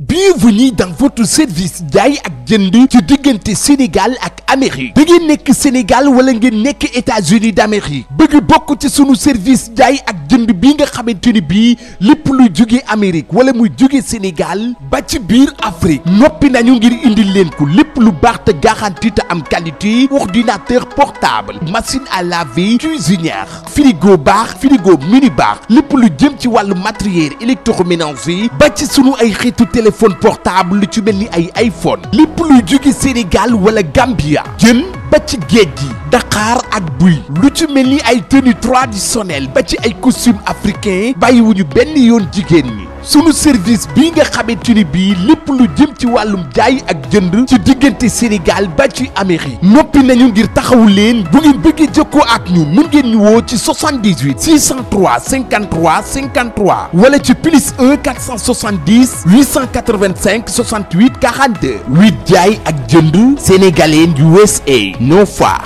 Bienvenue dans votre service jaay ak jënd ci diggante Sénégal ak Amérique da ngeen nekk Sénégal wala ngeen nekk États-Unis d'Amérique bëgg bokk ci sunu service jaay ak jënd bi nga xamante ni bii lépp luy jóge Amérique wala muy jóge Sénégal ba ci biir Afrique noppi nañu ngir indil leen ko lépp lu baax te garanti te am qualité ordinateur portable machine à laver cuisinière frigo baax frigo mini baax lépp lu jëm ci wàllu matériel électroménager ba ci sunu ay xeetu téléphone portable lu ci mel ni ay iPhone lépp luy jóge Sénégal wala Gambia jën ba ci géej gi Dakar ak buy lu ci mel ni ay tenue traditionnelle ba ci ay costume africain bàyyiwuñu benn yoon jigéen ñi sunu service bii nga xamante ni bii lépp lu jëm ci wàllum jaay ak jënd ci diggante Sénégal ba ci Amérique noppi nañu ngir taxawu leen bu ngeen bëggee jokkoo ak ñu mun ngeen ñu woo ci 78 603 53 53 wala ci plus 1 470 885 68 42 8 jaay ak jënd sénégalais USA no far.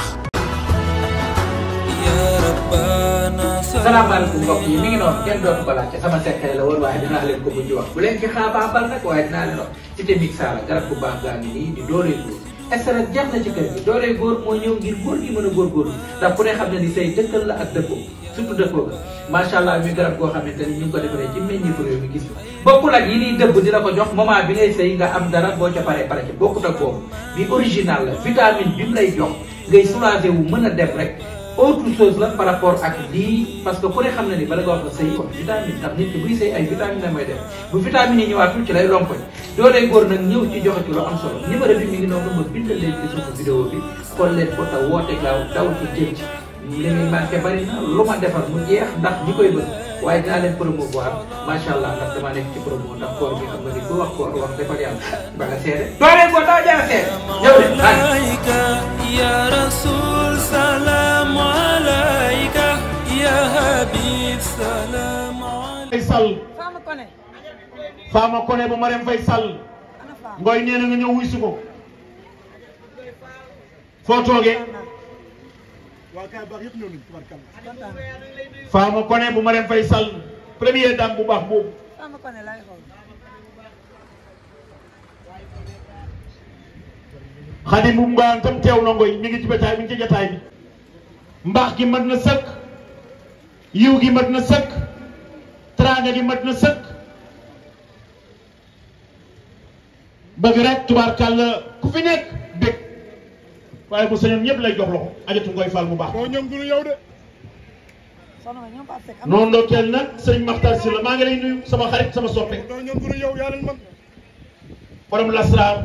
salaamaaleykum mbokk yi mi ngi noonu kenn dootu ko laajte sama secret la woon waaye dinaa leen ko mujj wax bu leen ci xaabaabal nag waaye dinaa leen wax ci technique saala garab bu baax gaa ngi nii di dooley góor extrait jeex na ci kër gi dooley góor moo ñëw ngir góor gi mën a góorgóorlu ndax ku ne xam ne ni say dëkkal la ak dëppoo surtout dëppoo ga macha allah mi garab goo xamante ni ñu ngi ko defaree ci meññeefu réew mi gis nga bokkul ak yi niy dëbb di la ko jox moment bi ngay sëy nga am dara boo ca paree pare ca bokkut ak boobu bi original la vitamine bi mu lay jox ngay soulager wu mën a dem rek autre chose la par rapport ak lii parce que ku ne xam na ni bala nga wax la sëy wax vitamine ndax nit ki buy sëy ay vitamine la mooy def bu vitamine yi ñëwaatul ci lay lompoñ doolee góor nag ñëw ci joxe ci lu am solo numéro bi mi ngi noonu ma bindal leen ci suufu vidéo bi xool leen ko te woote gaaw daw ci jëm ci li muy manqué bari na lu ma defar mu jeex ndax ñi koy bëgg waaye dinaa leen promouvoir macha allah ndax dama nekk ci promo ndax koor bi xam nga ni ku wax koor wax defal yàlla ba nga seede doolee góor daa jara seede ñëw de ya rasul salam alayka ya habib salam Faye Fama Koné bu Marème Faye Sall ngoy nee na nga ñëw wuy si ko foo toogee Fama Koné bu Marème Faye Sall première dame bu baax boobu Xadim bu mbaan tam teew na ngoy mi ngi ci bataay mi ngi ci jataay bi mbaax gi mat na sëkk yiw gi mat na sëkk teraanga gi mat na sëkk bëgg rek tubaarkàlla ku fi nekk dëkk waaye bu sañoon ñëpp lay jox loxo ajatu ngoy Fall mu baax ñoom du yow de noonu ndokkeel nag sëñ Maxtar Si la maa ngi lay nuyu sama xarit sama soppe ñoom du yow yaa leen man borom lasraar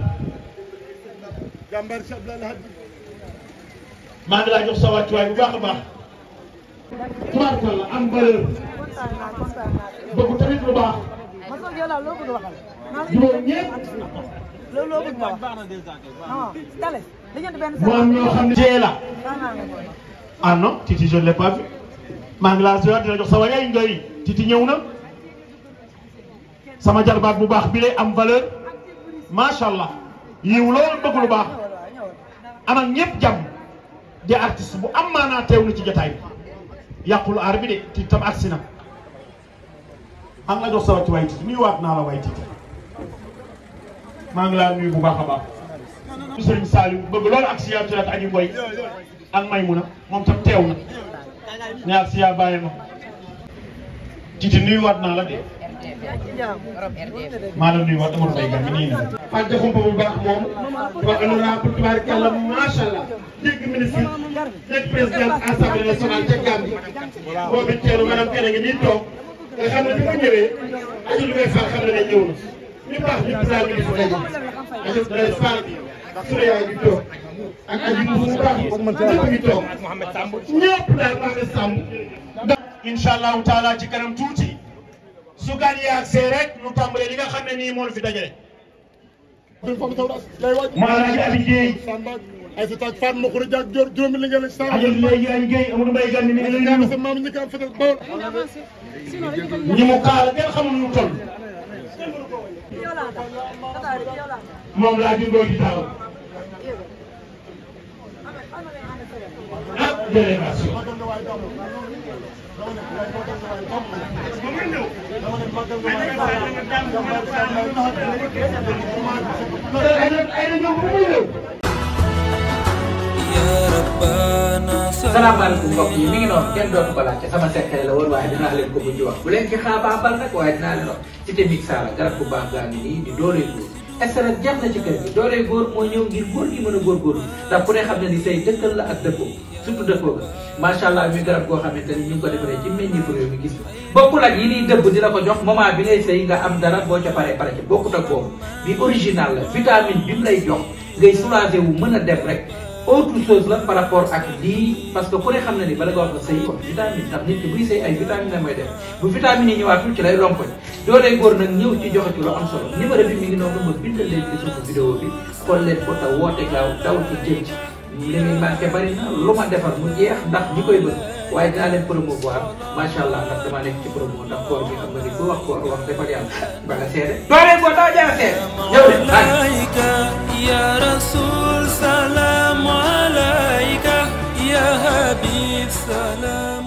jàmbaar si Abdoulaye Hadj maa ngi laa jox sa wàccuwaay bu baax a baax tubaarkàlla am valeur bëgg tamit lu baax juróom ñeent mu am ñoo xam ne tee la ah non Titi je ne l'ai pas vu maa ngi laa dina jox sa waay ngoy Titi ñëw na sama jarbaat bu baax bi lay am valeur macha allah yiw loolu bëgg lu baax am ak ñëpp jàmm di artiste bu am maanaa teew na ci jotaay bi yàqul aar bi de Titi tam agsi na am nga jox sa wàcc waay Titi nuyuwaat naa la waay Titi maa ngi laa nuyu bu baax a baax Sëriñ Saliou bëgg loolu ak siya turat aji ngoy ak Maymuna moom tam teew na ne ak siya bàyyi ma Titi nuyuwaat naa la de maa la nuyuwaat dama fay gan mi nii na fàtte xumpa bu baax moom wa honorable tubaarkàlla macha allah dégg ministre nekk président assemblée nationale ca Gambie boobu teelu madame Kene ngi nii toog nga xam ne bi ma ñëwee aji lu may faa xam ne ne ñëw na ñu baax ñu président ministre lañu aji day Fall sura yaay bi toog ak aji bu baax ñëpp ngi toog ñëpp daal Mohamed Samb incha allahu taala ci kanam tuuti su gan yi ak see rek ñu tàmbalee li nga xam ne nii moo fi dajale maanaam abi Dieye ay sa taag Fatma Khouré Diak juróomi li ngeen sa ajal léegi ay Gueye Amadou Mbaye Gane mi ngi lay nuyu maam ñi ko am fetal bawol ñi mu kaala kenn xamul ñu toll moom laa jundoo ci taxaw délégation. salaamaaleykum mbokk yi mi ngi noonu kenn dootu ko laajte sama secret la woon waaye dinaa leen ko mujj wax bu leen ci xaabaabal nag waaye dinaa leen wax cité Mixa la garab bu baax gaa ngi nii di dooree góor SRS jeex na ci kër gi dooree góor moo ñëw ngir góor gi mën a góorgóorlu ndax ku ne xam ne ni say dëkkal la ak dëppoo surtout dëppoo ga macha allah muy garab goo xamante ni ñu ngi ko defaree ci meññeefu réew mi gis nga bokkul ak yi niy dëbb di la ko jox moment bi ngay sëy nga am dara boo ca paree pare ci bokkut ak boobu bi original la vitamine bi mu lay jox ngay soulager wu mën a dem rek autre chose la par rapport ak lii parce que ku ne xam na ni bala nga wax nga sëy kon vitamine ndax nit ki buy sëy ay vitamine la mooy def bu vitamine yi ñëwaatul ci lay lompoñ dooley góor nag ñëw ci joxe ci lu am solo numéro bi mi ngi noonu ma bindal leen ci suufu vidéo bi xool leen ko taw woote gaaw daw ci jëm ci li muy manqué bari na lu ma defar mu jeex ndax ñi koy bëgg waaye dinaa leen promouvoir macha allah ndax damaa nekk ci promo ndax koor bi xam nga ni ku wax koor wax defal yàlla ba nga seede dooley góor daa jara seede ñëw leen ya rasul salam alayka ya habib salam.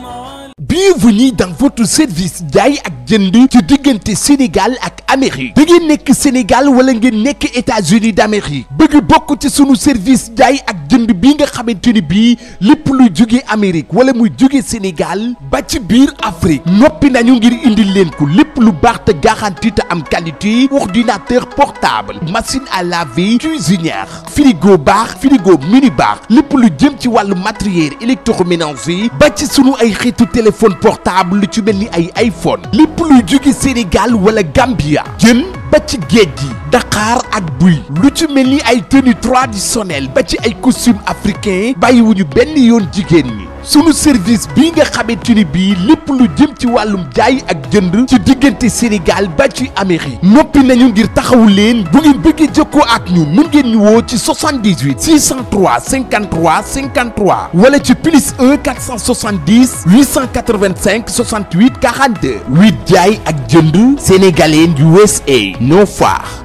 Bienvenue dans votre service jaay ak jënd ci diggante Sénégal ak Amérique da ngeen nekk Sénégal wala ngeen nekk États-Unis d'Amérique bëgg bokk ci sunu service jaay ak jënd bi nga xamante ni bii lépp luy jóge Amérique wala muy jóge Sénégal ba ci biir Afrique noppi nañu ngir indil leen ko lépp lu baax te garanti te am qualité ordinateur portable machine à laver cuisinière frigo baax frigo mini baax lépp lu jëm ci wàllu matériel électroménager ba ci sunu ay xeetu téléphone portable lu ci mel ni ay iPhone lépp luy jóge Sénégal wala Gambia jën ba ci géej gi Dakar ak buy lu ci mel ni ay tenue traditionnelle ba ci ay costume africain bàyyiwuñu benn yoon jigéen ñi sunu service bii nga xamante ni bii lépp lu jëm ci wàllum jaay ak jënd ci diggante Sénégal ba ci Amérique noppi nañu ngir taxawu leen bu ngeen bëggee jokkoo ak ñu mën ngeen ñu woo ci 78 603 53 53 wala ci plus 1 470 885 68 42 8 jaay ak jënd sénégalais USA no far.